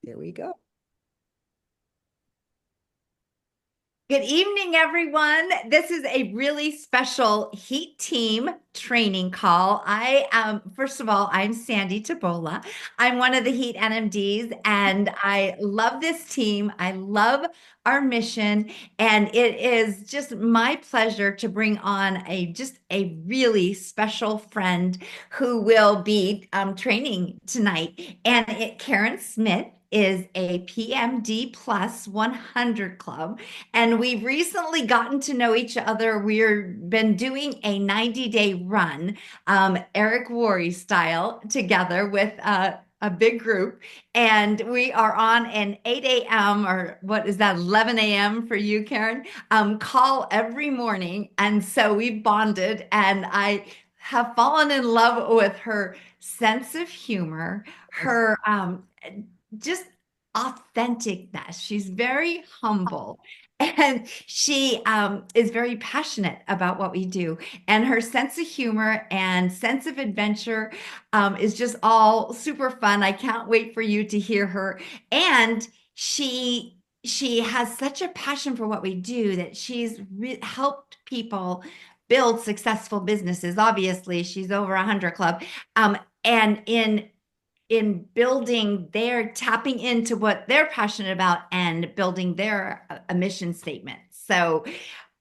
There we go. Good evening, everyone. This is a really special Heat Team training call. First of all, I'm Sandy Tabola. I'm one of the Heat NMDs, and I love this team. I love our mission, and it is just my pleasure to bring on a really special friend who will be training tonight. Karen Smith is a PMD plus 100 club. And we've recently gotten to know each other. We've been doing a 90-day run, Eric Worre style, together with a big group. And we are on an 8 a.m. or what is that, 11 a.m. for you, Karen, call every morning. And so we bonded, and I have fallen in love with her sense of humor, her just authenticness. She's very humble. And she is very passionate about what we do. And her sense of humor and sense of adventure is just all super fun. I can't wait for you to hear her. And she has such a passion for what we do that she's helped people build successful businesses. Obviously, she's over 100 club. And in building their tapping into what they're passionate about and building their a mission statement. So,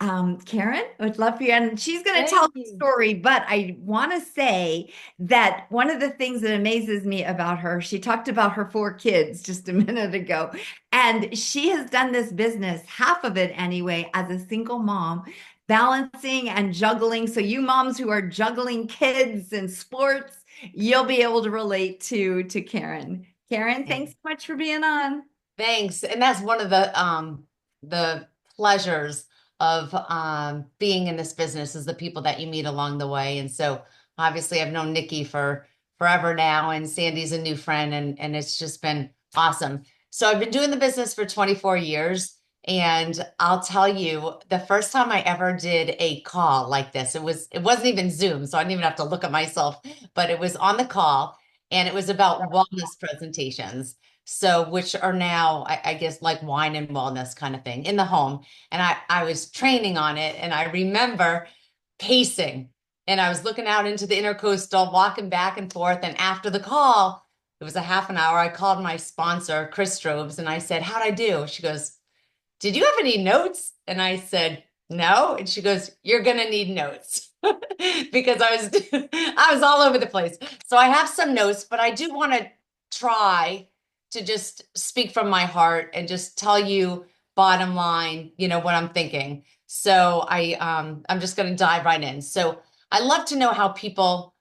Karen, I would love for you. And she's going to tell Thank the you. story, but I want to say that one of the things that amazes me about her, she talked about her 4 kids just a minute ago, and she has done this business, half of it anyway, as a single mom, balancing and juggling. So, you moms who are juggling kids and sports, you'll be able to relate to Karen. Karen, thanks so much for being on. Thanks. And that's one of the pleasures of being in this business is the people that you meet along the way. And so obviously I've known Nikki for forever now, and Sandy's a new friend, and it's just been awesome. So I've been doing the business for 24 years. And I'll tell you, the first time I ever did a call like this, it wasn't even Zoom, so I didn't even have to look at myself, but it was on the call, and it was about wellness presentations. So, which are now, I guess, like wine and wellness kind of thing in the home. And I was training on it, and I remember pacing, and I was looking out into the intercoastal, walking back and forth. And after the call, it was a half an hour. I called my sponsor, Chris Strobes, and I said, "How'd I do?" She goes, "Did you have any notes?" And I said, "No." And she goes, "You're going to need notes." Because I was all over the place. So I have some notes, but I do want to try to just speak from my heart and just tell you bottom line, what I'm thinking. So I'm just going to dive right in. So I love to know how people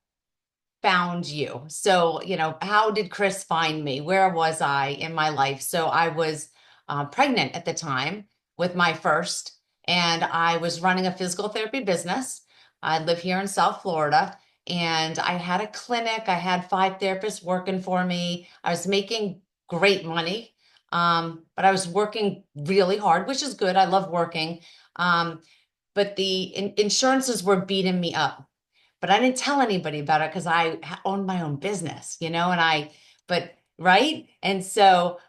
found you. So, how did Chris find me? Where was I in my life? So I was pregnant at the time with my first, and I was running a physical therapy business. I live here in South Florida, and I had a clinic. I had 5 therapists working for me. I was making great money, but I was working really hard, which is good. I love working. But the insurances were beating me up, but I didn't tell anybody about it because owned my own business, but right. And so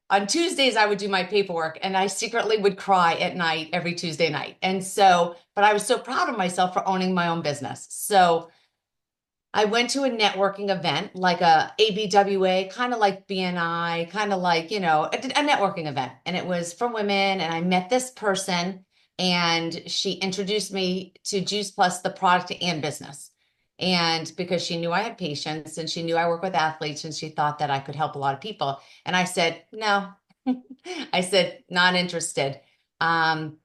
on Tuesdays, I would do my paperwork, and I secretly would cry at night every Tuesday night. And so, but I was so proud of myself for owning my own business. So I went to a networking event, like a ABWA, kind of like BNI, kind of like, a networking event. And it was for women. And I met this person, and she introduced me to Juice Plus, the product and business. And because she knew I had patients, and she knew I work with athletes, and she thought that I could help a lot of people. And I said, no, I said, not interested. Um,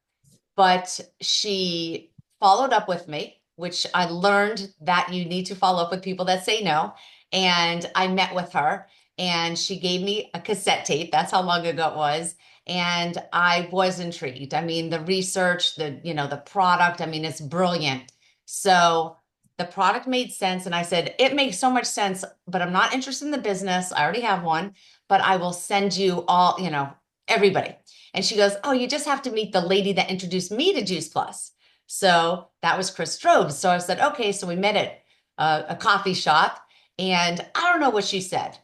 but she followed up with me, which I learned that you need to follow up with people that say no. And I met with her, and she gave me a cassette tape. That's how long ago it was. And I was intrigued. I mean, the research, the product, I mean, it's brilliant. So the product made sense. And I said, it makes so much sense, but I'm not interested in the business. I already have one, but I will send you all, everybody. And she goes, "Oh, you just have to meet the lady that introduced me to Juice Plus." So that was Chris Strobes. So I said, okay. So we met at a coffee shop, and I don't know what she said.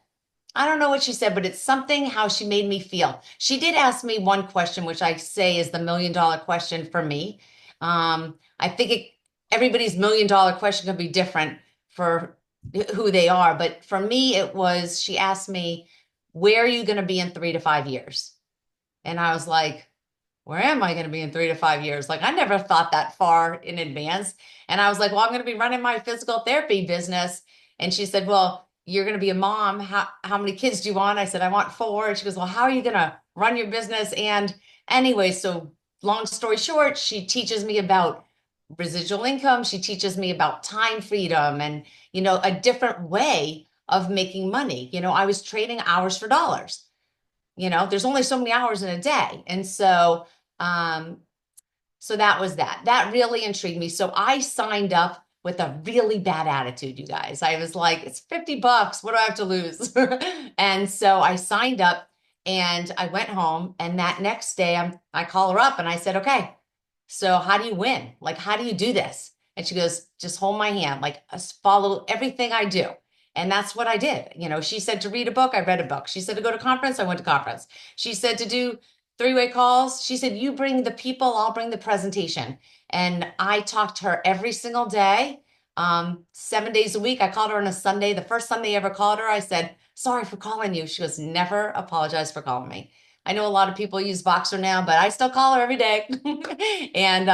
I don't know what she said, but it's something how she made me feel. She did ask me one question, which I say is the $1 million question for me. I think everybody's $1 million question could be different for who they are, but for me, it was she asked me, "Where are you going to be in 3 to 5 years?" And I was like, where am I going to be in 3 to 5 years? Like, I never thought that far in advance. And I was like, well, I'm going to be running my physical therapy business. And she said, well, you're going to be a mom. How many kids do you want? I said, I want four. And she goes, well, how are you going to run your business? And anyway, so long story short, she teaches me about residual income. She teaches me about time freedom and, a different way of making money. I was trading hours for dollars. There's only so many hours in a day. And um, so that was that. That really intrigued me. So I signed up with a really bad attitude, you guys. I was like, it's $50. What do I have to lose? And so I signed up and I went home. And that next day, I call her up and I said, okay, so how do you win? Like, how do you do this? And she goes, just hold my hand, like follow everything I do. And that's what I did. She said to read a book, I read a book. She said to go to conference, I went to conference. She said to do three-way calls. She said, you bring the people, I'll bring the presentation. And I talked to her every single day, 7 days a week. I called her on a Sunday. The first Sunday I ever called her, I said, sorry for calling you. She goes, never apologize for calling me. I know a lot of people use Voxer now, but I still call her every day. And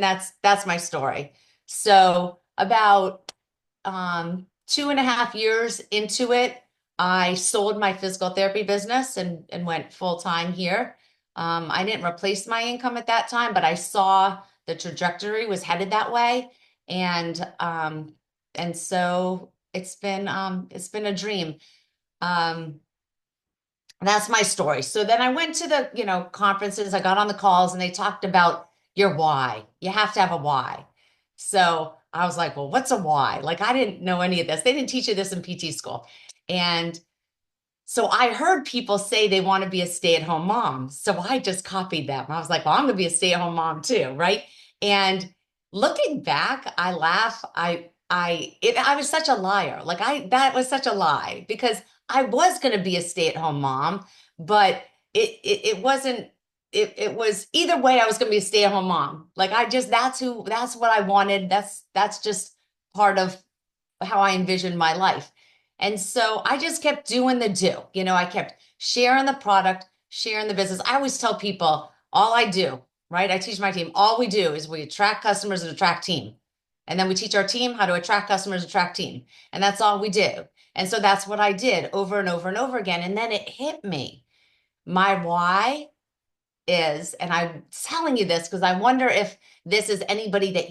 that's my story. So about 2.5 years into it, I sold my physical therapy business and went full time here. I didn't replace my income at that time, but I saw the trajectory was headed that way. And so it's been a dream. Um, that's my story. So then I went to the, conferences, I got on the calls and they talked about your why. You have to have a why. So I was like, well, what's a why? Like, I didn't know any of this. They didn't teach you this in PT school. And so I heard people say they want to be a stay-at-home mom. So I just copied them. I was like, well, I'm going to be a stay-at-home mom too, right? And looking back, I laugh. I was such a liar. Like that was such a lie because I was going to be a stay-at-home mom, but it wasn't, it was either way, I was going to be a stay-at-home mom. Like that's what I wanted. That's just part of how I envisioned my life. And so I just kept doing the do. I kept sharing the product, sharing the business. I always tell people all I do, right? I teach my team, all we do is we attract customers and attract team. And then we teach our team how to attract customers, attract team. And that's all we do. And so that's what I did over and over and over again. And then it hit me. My why is, and I'm telling you this because I wonder if this is anybody that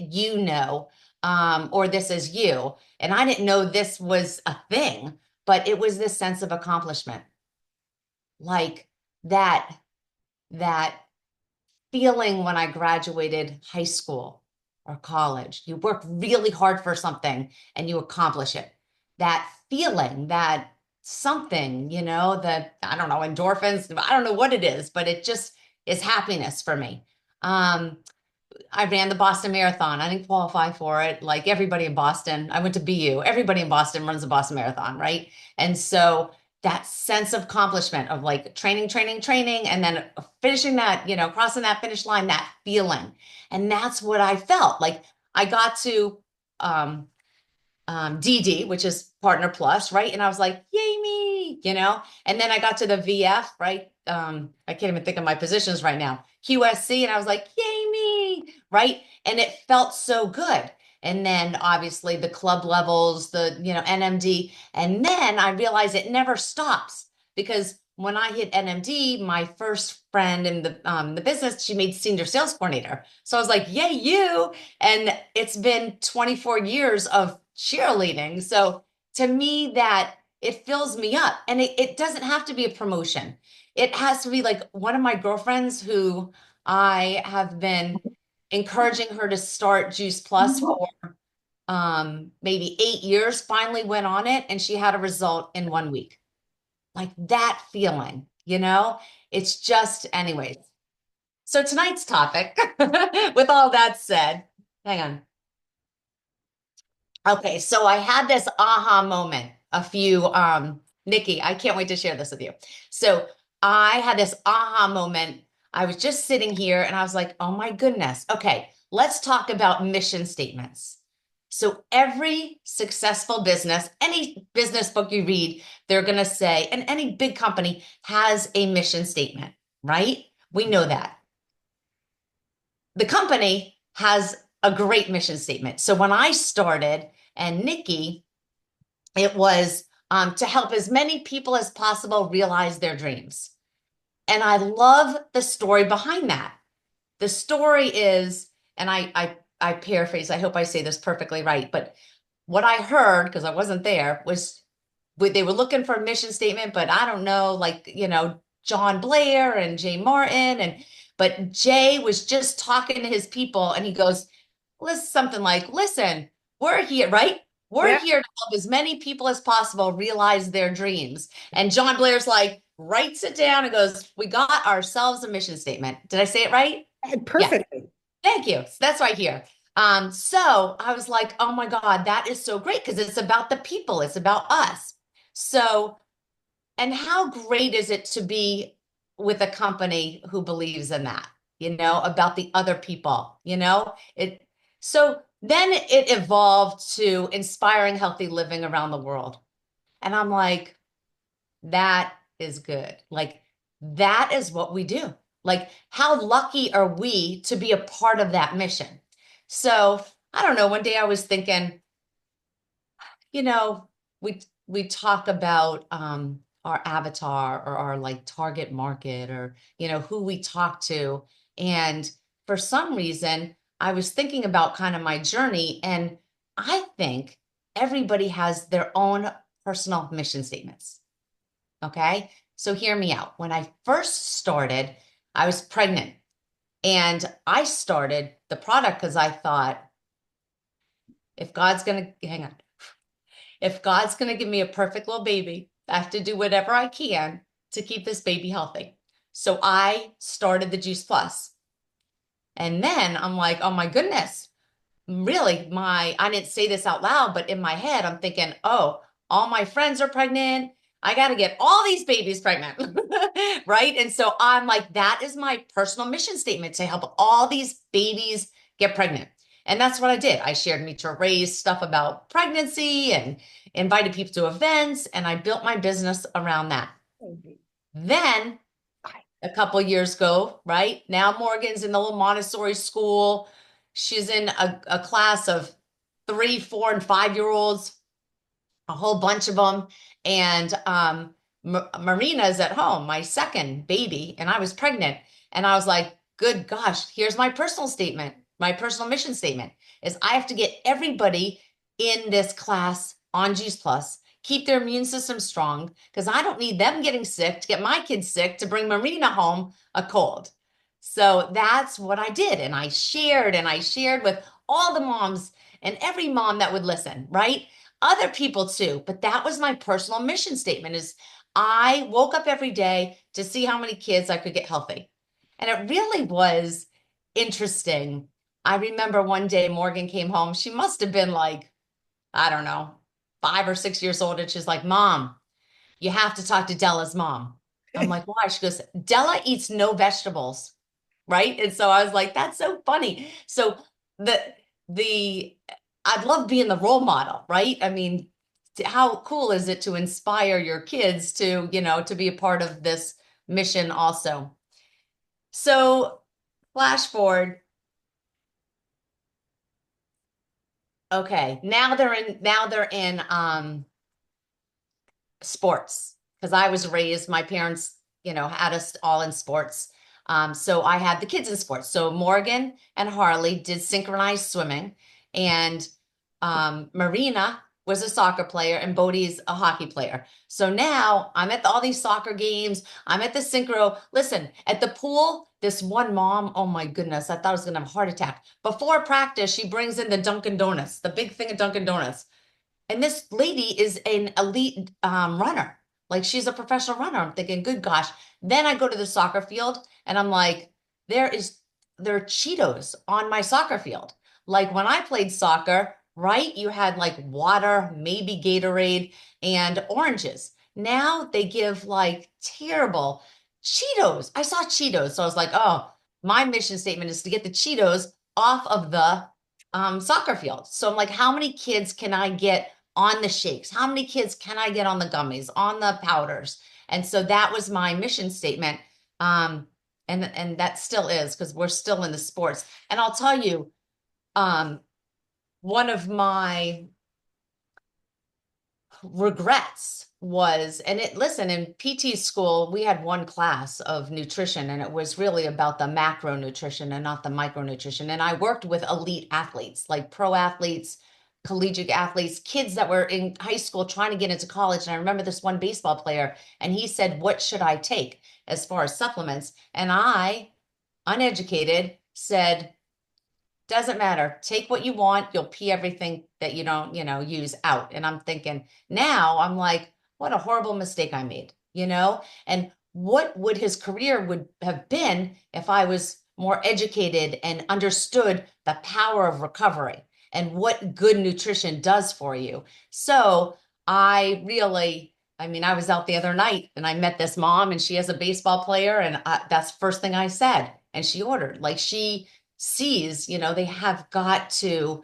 or this is you. And I didn't know this was a thing, but it was this sense of accomplishment, like that that feeling when I graduated high school or college. You work really hard for something and you accomplish it. That feeling, that something, that I don't know, endorphins, I don't know what it is, but it just is happiness for me. Um, I ran the Boston Marathon. I didn't qualify for it. Like everybody in Boston, I went to BU. Everybody in Boston runs the Boston Marathon, right? And so that sense of accomplishment of like training, training, training, and then finishing that, crossing that finish line, that feeling. And that's what I felt like I got to um, DD, which is Partner Plus, right? And I was like, yay me. And then I got to the VF, right? I can't even think of my positions right now. QSC, and I was like, yay me, right? And it felt so good. And then obviously the club levels, the, NMD. And then I realized it never stops because when I hit NMD, my first friend in the business, she made senior sales coordinator. So I was like, yay, you. And it's been 24 years of cheerleading. So to me, that it fills me up. And it doesn't have to be a promotion. It has to be like one of my girlfriends who I have been encouraging her to start Juice Plus for maybe 8 years, finally went on it and she had a result in 1 week. Like that feeling, it's just, anyways. So tonight's topic, with all that said, hang on. Okay, so I had this aha moment a few Nikki, I can't wait to share this with you. So I had this aha moment. I was just sitting here and I was like, oh my goodness. Okay, let's talk about mission statements. So every successful business, any business book you read, they're going to say, and any big company has a mission statement, right? We know that. The company has a great mission statement. So when I started, and Nikki, it was to help as many people as possible realize their dreams. And I love the story behind that. The story is, and I paraphrase, I hope I say this perfectly right, but what I heard, because I wasn't there, was they were looking for a mission statement, but I don't know, like, John Blair and Jay Martin, but Jay was just talking to his people and he goes, listen, something like, listen, we're here, right? We're Yeah. here to help as many people as possible realize their dreams. And John Blair's like, writes it down and goes, we got ourselves a mission statement. Did I say it right? Yeah. Perfectly. Thank you. So that's right here. So I was like, oh my God, that is so great because it's about the people, it's about us. So, and how great is it to be with a company who believes in that, about the other people, it. So then it evolved to inspiring healthy living around the world. And I'm like, that is good. Like, that is what we do. Like, how lucky are we to be a part of that mission? So, I don't know. One day I was thinking, you know, we talk about our avatar or our like target market or who we talk to. And for some reason, I was thinking about kind of my journey, and I think everybody has their own personal mission statements. Okay. So hear me out. When I first started, I was pregnant and I started the product because I thought, if God's going to, hang on, if God's going to give me a perfect little baby, I have to do whatever I can to keep this baby healthy. So I started the Juice Plus. And then I'm like, oh my goodness, really, I didn't say this out loud, but in my head, I'm thinking, oh, all my friends are pregnant. I got to get all these babies pregnant. Right. And so I'm like, that is my personal mission statement to help all these babies get pregnant. And that's what I did. I shared Me to Raise stuff about pregnancy and invited people to events. And I built my business around that. Then a couple years ago, right? Now Morgan's in the little Montessori school. She's in a class of 3, 4, and 5-year-olds, a whole bunch of them. And Marina's at home, my second baby, and I was pregnant. And I was like, good gosh, here's my personal statement. My personal mission statement is I have to get everybody in this class on Juice Plus, keep their immune system strong, because I don't need them getting sick to get my kids sick to bring Marina home a cold. So that's what I did. And I shared with all the moms and every mom that would listen, right? Other people too. But that was my personal mission statement is I woke up every day to see how many kids I could get healthy. And it really was interesting. I remember one day Morgan came home. She must have been like, I don't know, 5 or 6 years old. And she's like, Mom, you have to talk to Della's mom. I'm like, why? She goes, Della eats no vegetables. Right. And so I was like, that's so funny. So the, the, I'd love being the role model, right? I mean, how cool is it to inspire your kids to, to be a part of this mission also? So flash forward. Okay. Now they're in sports because I was raised, my parents, had us all in sports. So I had the kids in sports. So Morgan and Harley did synchronized swimming, and Marina was a soccer player, and Bodhi's a hockey player. So now I'm at all these soccer games. I'm at the synchro. Listen, at the pool, this one mom, oh my goodness, I thought I was going to have a heart attack. Before practice, she brings in the Dunkin' Donuts, the big thing of Dunkin' Donuts. And this lady is an elite runner. Like she's a professional runner. I'm thinking, good gosh. Then I go to the soccer field and I'm like, there are Cheetos on my soccer field. Like when I played soccer, right? You had like water, maybe Gatorade and oranges. Now they give like terrible Cheetos. I saw Cheetos. So I was like, oh, my mission statement is to get the Cheetos off of the soccer field. So I'm like, how many kids can I get on the shakes? How many kids can I get on the gummies, on the powders? And so that was my mission statement. Um, and that still is because we're still in the sports. And I'll tell you, um, one of my regrets was, and it, listen, in PT school, we had one class of nutrition, and it was really about the macronutrition and not the micronutrition. And I worked with elite athletes, like pro athletes, collegiate athletes, kids that were in high school trying to get into college. And I remember this one baseball player, and he said, what should I take as far as supplements? And I, uneducated, said, doesn't matter. Take what you want. You'll pee everything that you don't, use out. And I'm thinking now, I'm like, what a horrible mistake I made, And what would his career would have been if I was more educated and understood the power of recovery and what good nutrition does for you. So I really, I mean, I was out the other night and I met this mom and she has a baseball player and that's the first thing I said. And she ordered, like she sees, they have got to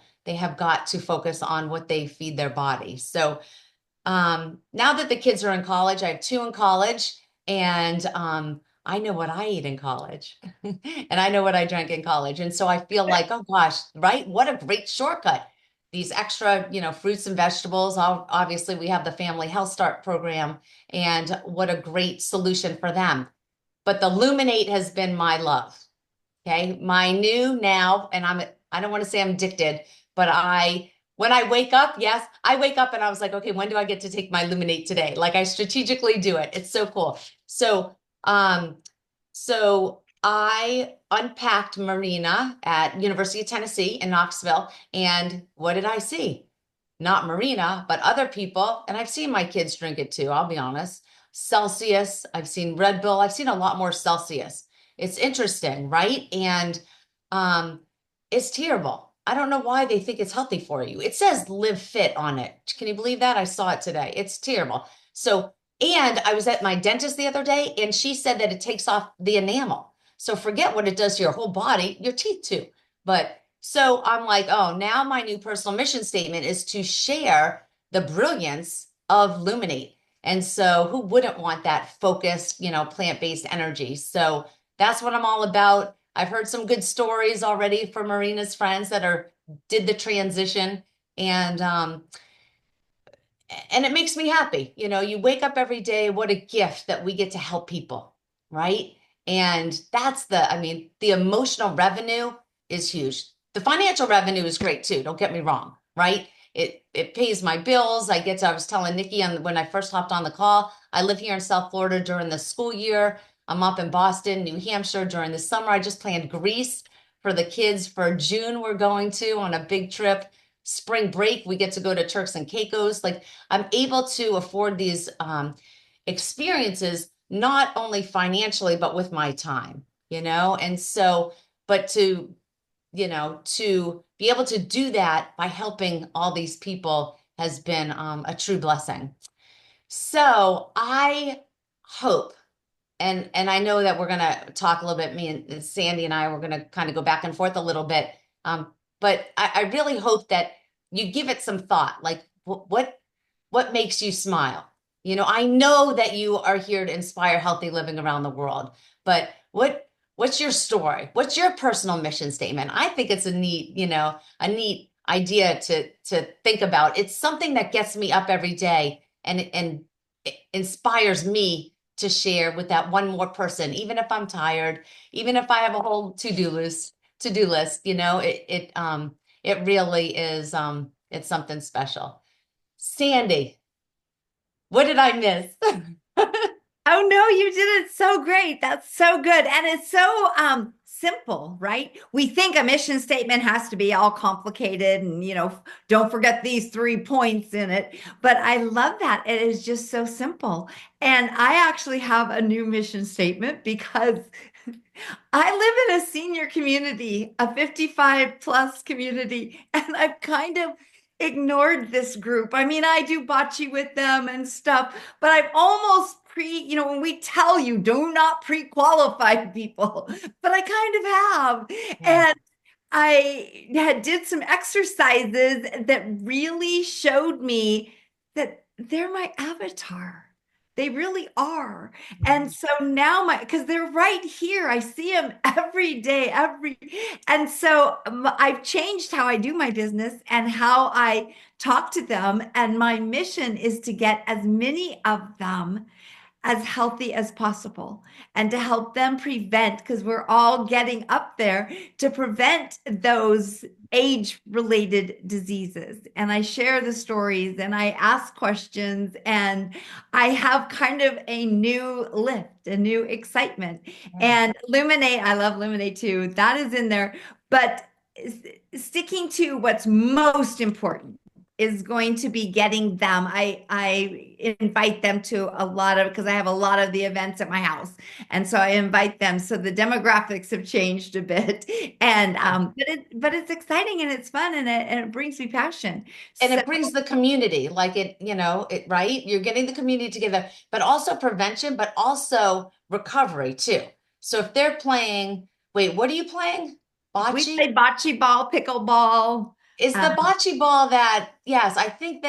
focus on what they feed their body. So now that the kids are in college, I have two in college, and I know what I eat in college, and I know what I drank in college, and so I feel like, oh gosh, right? What a great shortcut! These extra, fruits and vegetables. Obviously, we have the Family Health Start program, and what a great solution for them. But the Luminate has been my love. Okay. My new now, and I don't want to say I'm addicted, but when I wake up, yes, I wake up and I was like, okay, when do I get to take my Luminate today? Like I strategically do it. It's so cool. Um, so I unpacked Marina at University of Tennessee in Knoxville. And what did I see? Not Marina, but other people. And I've seen my kids drink it too, I'll be honest. Celsius, I've seen Red Bull, I've seen a lot more Celsius. It's interesting, right? And um, it's terrible. I don't know why they think it's healthy for you. It says live fit on it. Can you believe that? I saw it today. It's terrible. So, and I was at my dentist the other day and she said that it takes off the enamel. So forget what it does to your whole body, your teeth too. But so I'm like, oh, now my new personal mission statement is to share the brilliance of Luminate. And so who wouldn't want that focused, plant-based energy? So that's what I'm all about. I've heard some good stories already from Marina's friends that are did the transition, and and it makes me happy. You wake up every day, what a gift that we get to help people, right? And I mean, the emotional revenue is huge. The financial revenue is great too, don't get me wrong, right? It pays my bills. I was telling Nikki when I first hopped on the call, I live here in South Florida during the school year. I'm up in Boston, New Hampshire during the summer. I just planned Greece for the kids for June. We're going to on a big trip. Spring break, we get to go to Turks and Caicos. Like I'm able to afford these experiences, not only financially, but with my time, And so, but to be able to do that by helping all these people has been a true blessing. So I hope, and I know that we're going to talk a little bit, me and Sandy and I, we're going to kind of go back and forth a little bit. But I really hope that you give it some thought, like what makes you smile? I know that you are here to inspire healthy living around the world, but what's your story? What's your personal mission statement? I think it's a neat idea to think about. It's something that gets me up every day and it inspires me to share with that one more person, even if I'm tired, even if I have a whole to-do list, it really is it's something special. Sandy, what did I miss? Oh no, you did it so great. That's so good. And it's so simple, right? We think a mission statement has to be all complicated and don't forget these 3 points in it. But I love that. It is just so simple. And I actually have a new mission statement because I live in a senior community, a 55 plus community, and I've kind of ignored this group. I mean, I do bocce with them and stuff, but I've almost when we tell you do not pre-qualify people, but I kind of have. Yeah. And I had did some exercises that really showed me that they're my avatar. They really are. And Mhm. so now because they're right here. I see them every day, and so I've changed how I do my business and how I talk to them. And my mission is to get as many of them as healthy as possible and to help them prevent, because we're all getting up there, to prevent those age related diseases. And I share the stories and I ask questions and I have kind of a new lift, a new excitement. Yeah. And Luminate, I love Luminate too. That is in there. But sticking to what's most important is going to be getting them. I invite them to a lot of, because I have a lot of the events at my house, and so I invite them. So the demographics have changed a bit, and Yeah. but it's exciting and it's fun and it brings me passion. And So it brings the community, like right? You're getting the community together, but also prevention, but also recovery too. So if they're playing, wait, what are you playing? we Bocce? play bocce ball, pickleball. Is the bocce ball that, yes, I think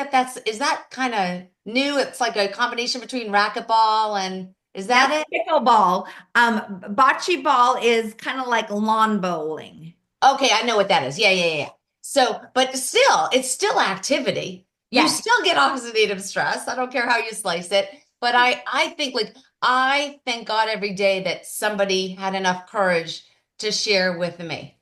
is that kind of new? It's like a combination between racquetball and, is that That's it? pickleball. Bocce ball is kind of like lawn bowling. Okay, I know what that is. Yeah, yeah, yeah. So, but still, it's still activity. You Yes. still get oxidative stress. I don't care how you slice it. But I think like I thank God every day that somebody had enough courage to share with me,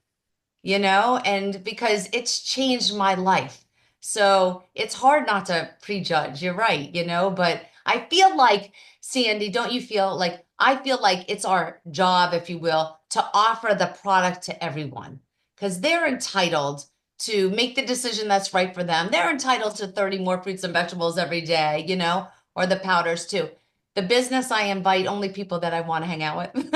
and because it's changed my life. So it's hard not to prejudge. You're right, but I feel like, Sandy, don't you feel like I feel like it's our job, if you will, to offer the product to everyone because they're entitled to make the decision that's right for them. They're entitled to 30 more fruits and vegetables every day, or the powders too. The business, I invite only people that I want to hang out with.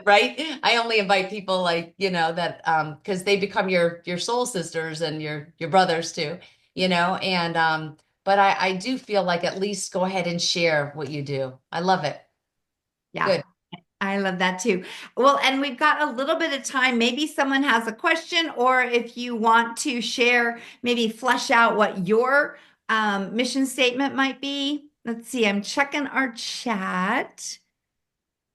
Right? I only invite people like, that because they become your soul sisters and your brothers too, and but I do feel like at least go ahead and share what you do. I love it. Yeah. Good. I love that too. Well, and we've got a little bit of time. Maybe someone has a question, or if you want to share, maybe flesh out what your mission statement might be. Let's see, I'm checking our chat.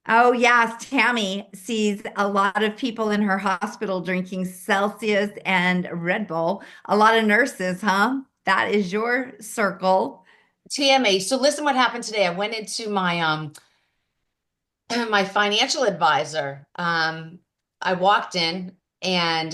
Oh, yes, Tammy sees a lot of people in her hospital drinking Celsius and Red Bull. A lot of nurses, huh? That is your circle. TMA. So listen what happened today. I went into my my financial advisor. I walked in and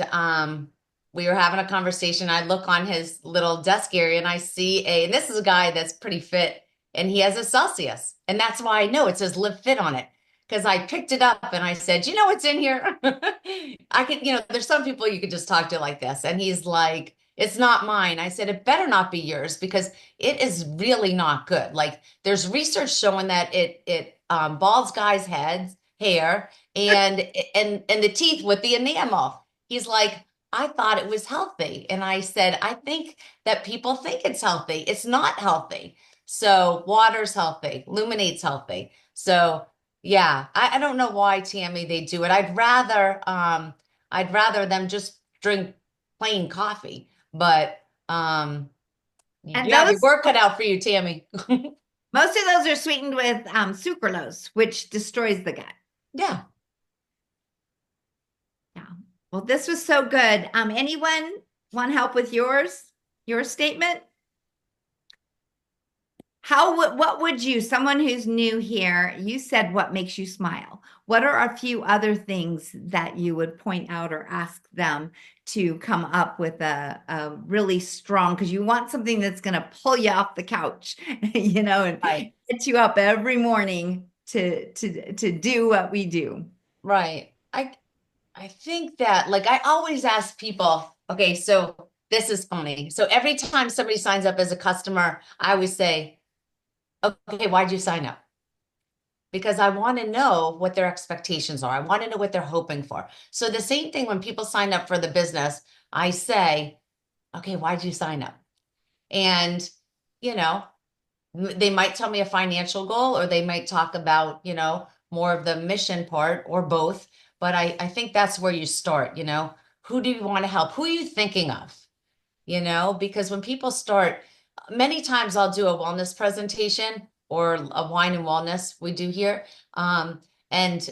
we were having a conversation. I look on his little desk area and I see and this is a guy that's pretty fit and he has a Celsius. And that's why I know it says Live Fit on it. Because I picked it up and I said, you know what's in here? I could, there's some people you could just talk to like this. And he's like, it's not mine. I said, it better not be yours because it is really not good. Like there's research showing that it balds guys' heads, hair, and the teeth with the enamel. He's like, I thought it was healthy. And I said, I think that people think it's healthy. It's not healthy. So water's healthy, Luminate's healthy. So yeah, I don't know why, Tammy, they do it. I'd rather them just drink plain coffee. But And you have your those, work cut out for you, Tammy. most of those are sweetened with sucralose, which destroys the gut. Yeah. Yeah. Well, this was so good. Anyone want help with your statement? What would you, someone who's new here, you said what makes you smile. What are a few other things that you would point out or ask them to come up with a really strong, because you want something that's going to pull you off the couch, and Right. get you up every morning to do what we do. Right. I think that like I always ask people, okay, so this is funny. So every time somebody signs up as a customer, I always say, okay, why'd you sign up? Because I want to know what their expectations are. I want to know what they're hoping for. So the same thing when people sign up for the business, I say, Okay, why'd you sign up? And, you know, they might tell me a financial goal, or they might talk about, more of the mission part, or both. But I think that's where you start, who do you want to help? Who are you thinking of? Because when people start, many times I'll do a wellness presentation or a wine and wellness we do here. And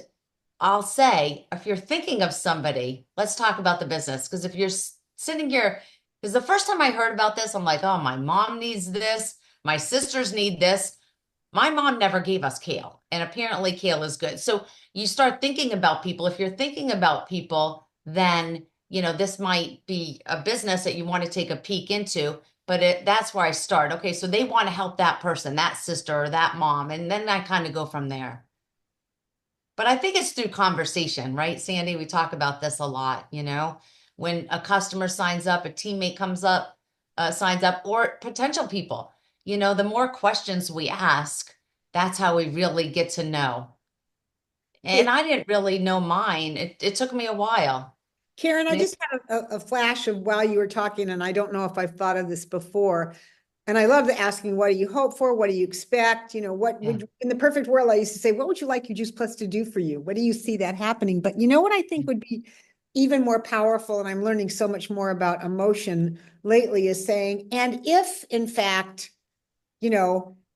I'll say, if you're thinking of somebody, let's talk about the business. Because if you're sitting here, because the first time I heard about this, I'm like, oh, my mom needs this. My sisters need this. My mom never gave us kale, and apparently kale is good. So you start thinking about people. If you're thinking about people, then, this might be a business that you want to take a peek into, but that's where I start. Okay, so they want to help that person, that sister or that mom, and then I kind of go from there. But I think it's through conversation, right, Sandy? We talk about this a lot, when a customer signs up, a teammate comes up, signs up, or potential people, the more questions we ask, that's how we really get to know. Yeah. And I didn't really know mine. It took me a while. Karen, I And just had a flash of while you were talking, and I don't know if I've thought of this before. And I love the asking, what do you hope for? What do you expect? What Yeah, would, in the perfect world, I used to say, what would you like your Juice Plus to do for you? What do you see that happening? But you know what I think would be even more powerful, and I'm learning so much more about emotion lately, is saying, and if in fact,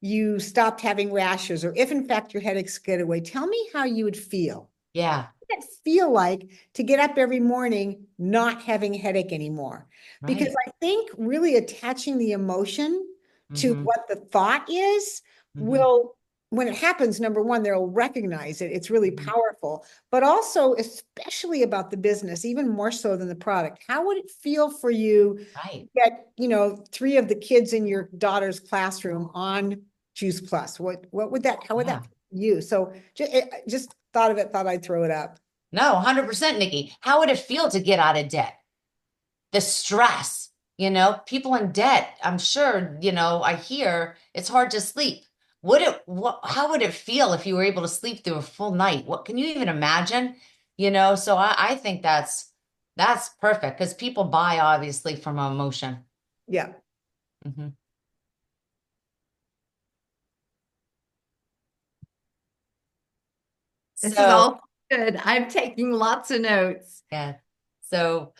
you stopped having rashes, or if in fact your headaches get away, tell me how you would feel. yeah, It feel like to get up every morning not having a headache anymore? Because right. I think really attaching the emotion to Mm-hmm. what the thought is Mm-hmm. will, when it happens, number one, they'll recognize it. It's really Hmm. powerful, but also, especially about the business, even more so than the product. How would it feel for you Right. to get, three of the kids in your daughter's classroom on Juice Plus? What would that, how would that Yeah. feel for you? So just thought of it, thought I'd throw it up. No, 100%, Nikki. How would it feel to get out of debt? The stress, people in debt, I'm sure, I hear it's hard to sleep. How would it feel if you were able to sleep through a full night? What can you even imagine? So I think that's perfect, because people buy obviously from emotion. Yeah. Hmm. This is So all good. I'm taking lots of notes. yeah. So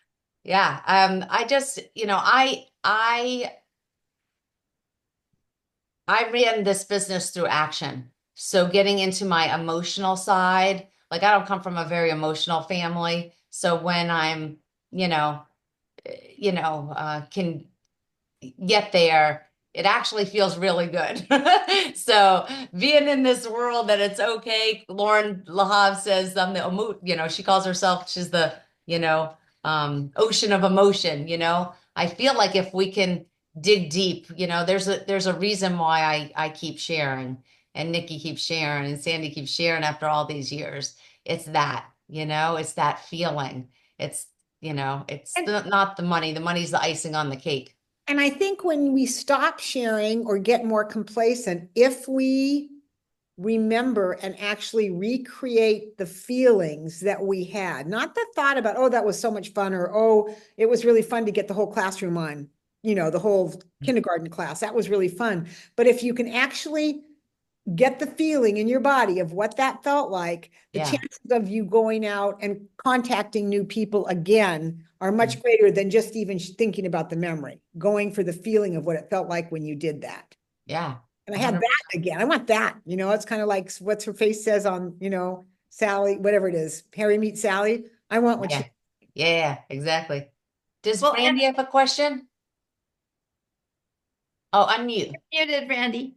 yeah. I just, I ran this business through action. So getting into my emotional side, like I don't come from a very emotional family. So when I'm, you know, can get there, it actually feels really good. So being in this world that it's okay. Lauren Lahav says I'm the she calls herself, she's the, you know, ocean of emotion, I feel like if we can dig deep, there's a reason why I keep sharing, and Nikki keeps sharing, and Sandy keeps sharing after all these years. It's that, it's that feeling. It's, it's And not the money. The money's the icing on the cake. and I think when we stop sharing or get more complacent, if we remember and actually recreate the feelings that we had, not the thought about, oh, that was so much fun, or oh, it was really fun to get the whole classroom on, the whole kindergarten class. That was really fun. But if you can actually get the feeling in your body of what that felt like, the Yeah. chances of you going out and contacting new people again are much greater than just even thinking about the memory, going for the feeling of what it felt like when you did that. Yeah. And I had that 100%. again. I want that. It's kind of like what's her face says on, Sally, whatever it is, Harry meets Sally. I want what she. Yeah. Yeah, exactly. Does Well, and Brandy have a question? Oh, unmute. muted, Randy.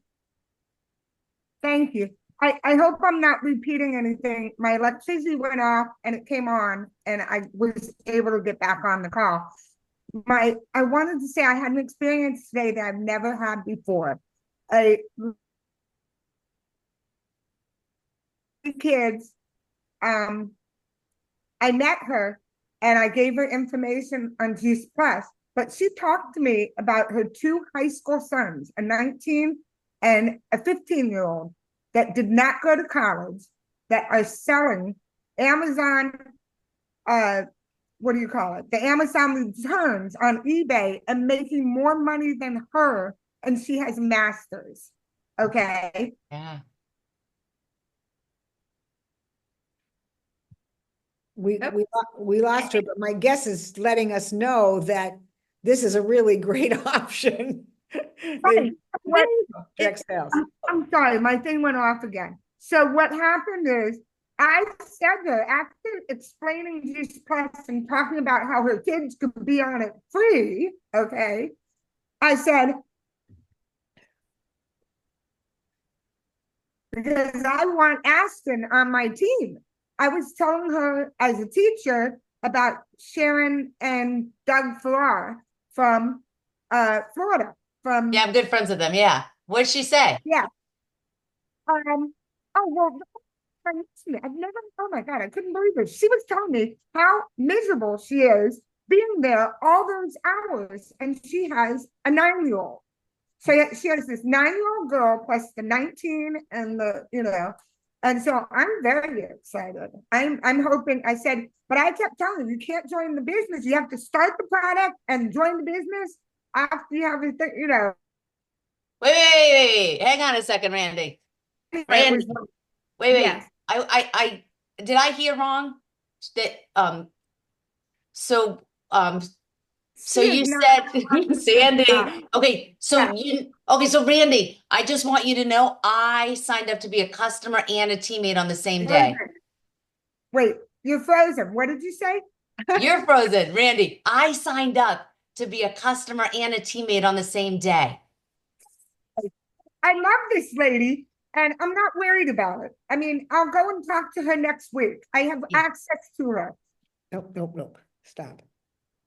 Thank you. I hope I'm not repeating anything. My electricity went off and it came on and I was able to get back on the call. I wanted to say I had an experience today that I've never had before. I kids, um, I met her and I gave her information on Juice Plus, but she talked to me about her two high school sons, a 19 and a 15-year-old that did not go to college, that are selling Amazon uh, what do you call it? The Amazon returns on eBay and making more money than her, and she has masters. Okay. Yeah. We lost her, but my guess is letting us know that this is a really great option. Right. What, Direct sales. I'm sorry, my thing went off again. So what happened is I said to her, after explaining Juice Plus and talking about how her kids could be on it free, okay, I said, because I want Aston on my team. I was telling her as a teacher about Sharon and Doug Farrar from Florida. From Yeah, I'm good friends with them. Yeah. What'd she say? yeah. Oh well, I've never. Oh my God, I couldn't believe it. She was telling me how miserable she is being there all those hours, and she has a 9-year-old. So she has this 9-year-old girl plus the 19 and the, and so I'm very excited. I'm hoping. I said, but I kept telling her, you can't join the business. You have to start the product and join the business after you have everything. Wait. Hang on a second, Randy. Randy, wait. Yes. I did I hear wrong? That so so you said Sandy. Okay, so so Randy, I just want you to know I signed up to be a customer and a teammate on the same day. Wait, you're frozen. What did you say? You're frozen, Randy. I signed up to be a customer and a teammate on the same day. I love this lady, and I'm not worried about it. I mean, I'll go and talk to her next week. I have access to her. Nope. Stop.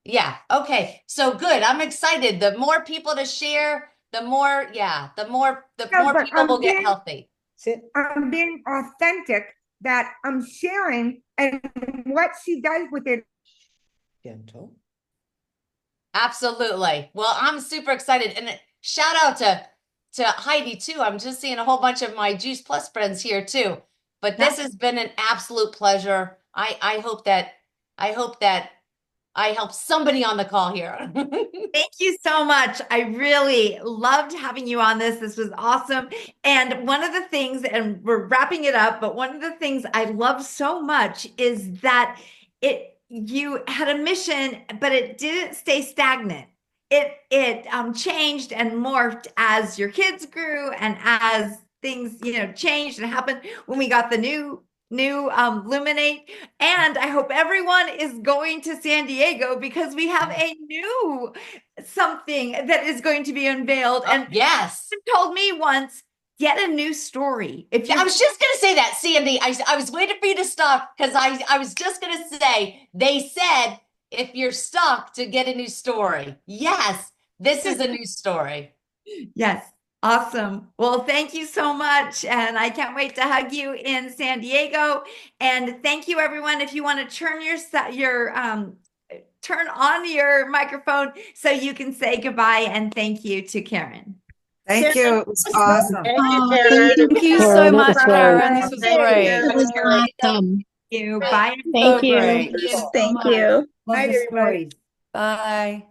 Yeah. Okay. So good. I'm excited. The more people to share, the more people will get healthy. Sit. I'm being authentic that I'm sharing, and what she does with it. Gentle. Absolutely. Well, I'm super excited, and shout out to Heidi too. I'm just seeing a whole bunch of my Juice Plus friends here too. But this has been an absolute pleasure. I hope that I help somebody on the call here. Thank you so much. I really loved having you on this. This was awesome. And one of the things, and we're wrapping it up, but one of the things I love so much is that you had a mission, but it didn't stay stagnant. It changed and morphed as your kids grew and as things, changed and happened when we got the new Luminate. And I hope everyone is going to San Diego because we have a new something that is going to be unveiled. And yes, told me once, get a new story. I was just gonna say that, Sandy. I was waiting for you to stop because I was just gonna say they said if you're stuck to get a new story. Yes, this is a new story. Yes. Awesome. Well, thank you so much. And I can't wait to hug you in San Diego. And thank you, everyone. If you want to turn on your microphone so you can say goodbye and thank you to Karen. Thank you. It was awesome. Thank you, Karen. Thank you so much, Karen. This was Thank great. you. It was awesome. Thank you. Bye. Thank you. Great. Thank you. Love Night, the everybody. stories. Bye.